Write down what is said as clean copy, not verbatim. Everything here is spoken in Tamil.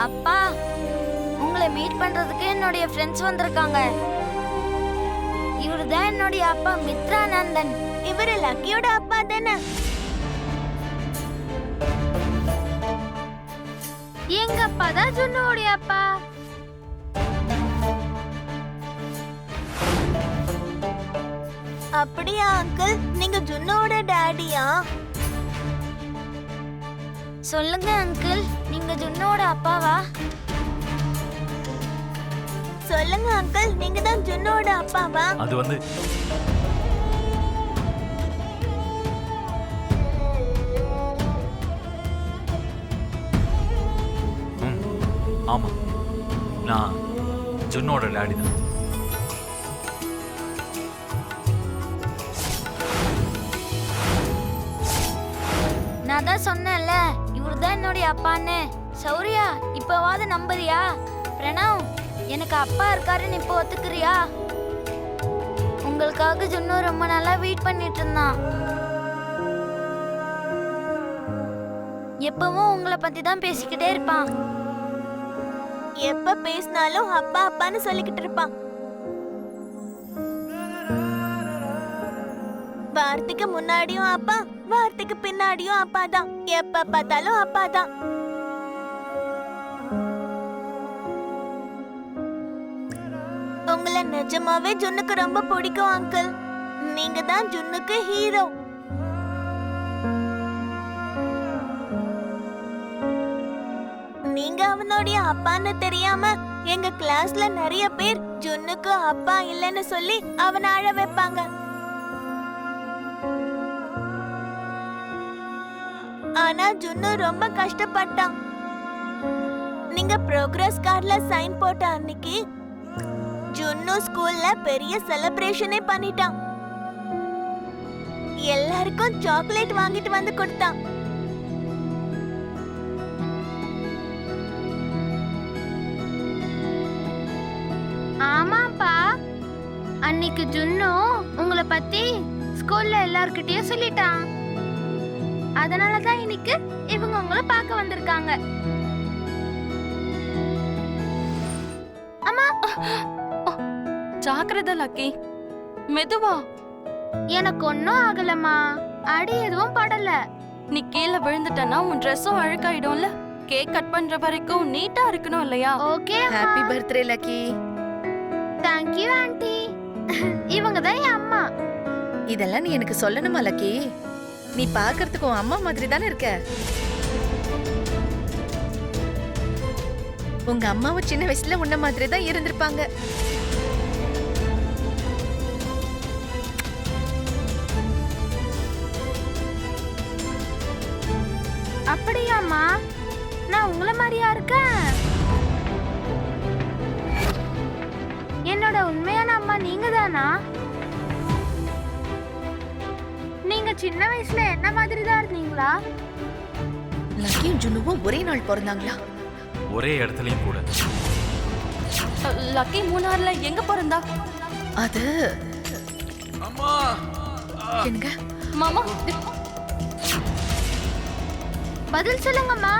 அப்பா, உங்களை மீட் பண்றதுக்கு என்னுடைய ஃப்ரெண்ட்ஸ் வந்திருக்காங்க. இவருதான் என்னுடைய அப்பா மித்ரானந்தன். இவரு லக்கியோட அப்பா தானே? எங்க அப்பா தான் ஜுன்னுவோடைய அப்பா. அப்படியா அங்கிள்? நீங்க ஜுன்னோட டாடியா? சொல்லுங்க அங்கிள், நீங்க ஜுன்னோட அப்பாவா? சொல்லுங்க அங்கிள், நீங்க தான் ஜுன்னோட அப்பாவா? அது வந்து ஆமா, நான் ஜுன்னோட டாடி தான். நான் தான் சொன்னேன்ல, இவருதான் என்னுடைய அப்பான்னு. சௌரியா, இப்பவாவது நம்புறியா? பிரணவ், எனக்கு அப்பா இருக்காருன்னு இப்போ ஒத்துக்கிறியா? உங்களுக்காக ஜுன்னு ரொம்ப நாளா வெயிட் பண்ணிட்டு இருந்தான். எப்பவும் உங்களை பத்தி தான் பேசிக்கிட்டே இருப்பான். எப்ப பேசினாலும் அப்பா அப்பான்னு சொல்லிக்கிட்டு இருப்பான். வார்த்தைக்கு முன்னாடியும் அப்பா, வார்த்தைக்கு பின்னாடியும் அப்பா தான். எப்ப பார்த்தாலும் அப்பா தான். உங்களை நிஜமாவே ஜுன்னுக்கு ரொம்ப பிடிக்கும் அங்கிள். நீங்க தான் ஜுன்னுக்கு ஹீரோ. நீங்க அவனுடைய அப்பான்னு தெரியாம எங்க கிளாஸ்ல நிறைய பேர் ஜுன்னுக்கு அப்பா இல்லைன்னு சொல்லி அவனை அழ வைப்பாங்க. ஆனா ஜுன்னு ரொம்ப கஷ்டப்பட்டான். நீங்க ப்ரோக்ரஸ் கார்டுல சைன் போட்ட அன்னைக்கு ஜுன்னு ஸ்கூல்ல பெரிய செலிப்ரேஷனே பண்ணிட்டான். எல்லாருக்கும் சாக்லேட் வாங்கிட்டு வந்து கொடுத்தான். ஆமாப்பா, அன்னைக்கு ஜுன்னு உங்களை பத்தி ஸ்கூல்ல எல்லார்கிட்டயும் சொல்லிட்டான். அதனாலதான் இன்னைக்கு இவங்க உங்களை பார்க்க வந்திருக்காங்க. அம்மா, ஜாக்கிரதை லக்கி, மெதுவா. எனக்கு ஒன்னும் ஆகலம்மா, அடி எதுவும் படல. நீ கீழே விழுந்துட்டனா உன் ட்ரெஸ்ஸும் அழுக்காயிடும்ல. கேக் கட் பண்ற வரைக்கும் நீட்டா இருக்கணும் இல்லையா? Okay, happy birthday lucky. Thank you anti. இவங்க தான் என் அம்மா. இதெல்லாம் நீ எனக்கு சொல்லணுமா லக்கி? நீ பாக்குறதுக்கு உன் அம்மா மாதிரி தானே இருக்க. உங்க அம்மாவும் சின்ன வயசுல உன்ன மாதிரி தான் இருந்திருப்பாங்க. அப்படியாம்மா? நான் உங்களை மாதிரியா இருக்கேன்? என்னோட உண்மையான அம்மா நீங்க தானா? நீங்க சின்ன வயசுல என்ன மாதிரி தான் இருந்தீங்களா? லக்கியும் ஜுன்னுவும் ஒரே நாள் பிறந்தாங்களா? ஒரே இடத்துலயும் கூட. லக்கி மூணார்ல எங்க பிறந்தா? அது அம்மா, எங்க மாமா, பதில் சொல்லுங்கம்மா.